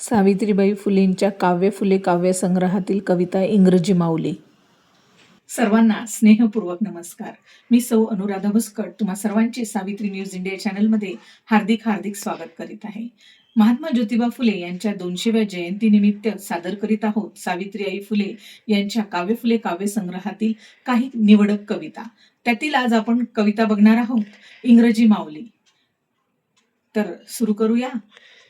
सावित्रीबाई फुलेंच्या काव्य फुले काव्यसंग्रहातील कविता इंग्रजी माऊली. सर्वांना स्नेहपूर्वक नमस्कार. मी सौ अनुराधा भुस्कट तुम्हा सर्वांचे सावित्री न्यूज इंडिया चॅनलमध्ये हार्दिक हार्दिक स्वागत करीत आहे. महात्मा ज्योतिबा फुले यांच्या 200व्या जयंतीनिमित्त सादर करीत आहोत सावित्रीबाई फुले यांच्या काव्य फुले काव्यसंग्रहातील काही निवडक कविता. त्यातील आज आपण कविता बघणार आहोत इंग्रजी माऊली. तर सुरू करूया.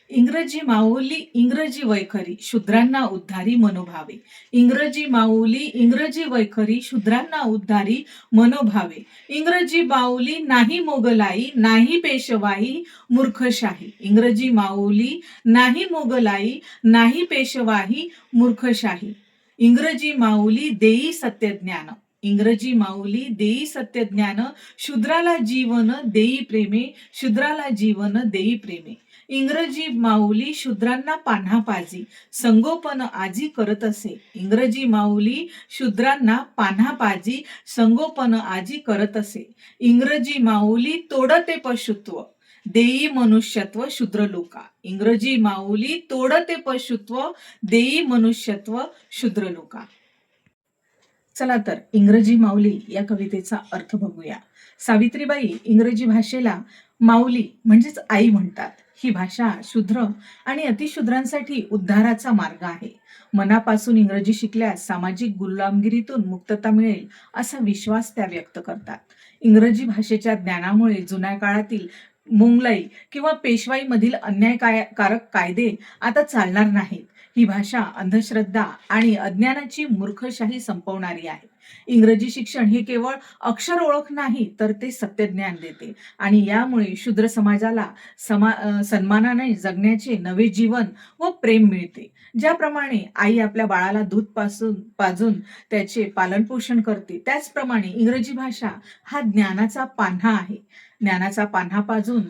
इंग्रजी माऊली इंग्रजी वैखरी शूद्रांना उद्धारी मनोभावे. इंग्रजी माऊली इंग्रजी वैखरी शूद्रांना उद्धारी मनोभावे. इंग्रजी माऊली नाही मोगलाई नाही पेशवाई मूर्खशाही. इंग्रजी माऊली नाही मोगलाई नाही पेशवाई मूर्खशाही. इंग्रजी माऊली देई सत्यज्ञान. इंग्रजी माऊली देई सत्यज्ञान शूद्राला जीवन देई प्रेमे. शूद्राला जीवन देई प्रेमे. इंग्रजी माऊली शूद्रांना पान्हा पाजी संगोपन आजी करत असे. इंग्रजी माऊली शूद्रांना पान्हा पाजी संगोपन आजी करत असे. इंग्रजी माऊली तोडते पशुत्व देई मनुष्यत्व शूद्र लोका. इंग्रजी माऊली तोडते पशुत्व देई मनुष्यत्व शूद्र लोका. चला तर इंग्रजी माऊली या कवितेचा अर्थ बघूया. सावित्रीबाई इंग्रजी भाषेला माऊली म्हणजेच आई म्हणतात. ही भाषा शूद्र आणि अतिशूद्रांसाठी उद्धाराचा मार्ग आहे. मनापासून इंग्रजी शिकल्यास सामाजिक गुलामगिरीतून मुक्तता मिळेल असा विश्वास त्या व्यक्त करतात. इंग्रजी भाषेच्या ज्ञानामुळे जुन्या काळातील मोंगलाई किंवा पेशवाईमधील अन्यायकारक कायदे आता चालणार नाहीत. ही भाषा अंधश्रद्धा आणि अज्ञानाची मूर्खशाही संपवणारी आहे. इंग्रजी शिक्षण हे केवळ अक्षर ओळख नाही तर ते सत्यज्ञान देते आणि यामुळे शूद्र समाजाला सन्मानाने जगण्याचे नवे जीवन व प्रेम मिळते. ज्याप्रमाणे आई आपल्या बाळाला दूध पाजून त्याचे पालनपोषण करते, त्याचप्रमाणे इंग्रजी भाषा हा ज्ञानाचा पान्हा आहे. ज्ञानाचा पान्हा पाजून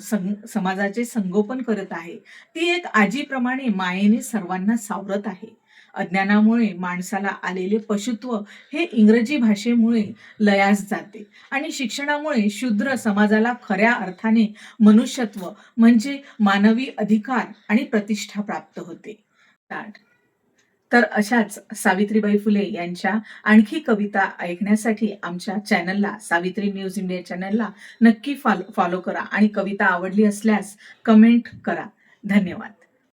समाजाचे संगोपन करत आहे. ती एक आजीप्रमाणे मायेने सर्वांना सावरत आहे. अज्ञानामुळे माणसाला आलेले पशुत्व हे इंग्रजी भाषेमुळे लयास जाते आणि शिक्षणामुळे शूद्र समाजाला खऱ्या अर्थाने मनुष्यत्व म्हणजे मानवी अधिकार आणि प्रतिष्ठा प्राप्त होते. तर अशाच सावित्रीबाई फुले यांच्या आणखी कविता ऐकण्यासाठी आमच्या चॅनलला सावित्री न्यूज इंडिया चॅनलला नक्की फॉलो करा आणि कविता आवडली असल्यास कमेंट करा. धन्यवाद.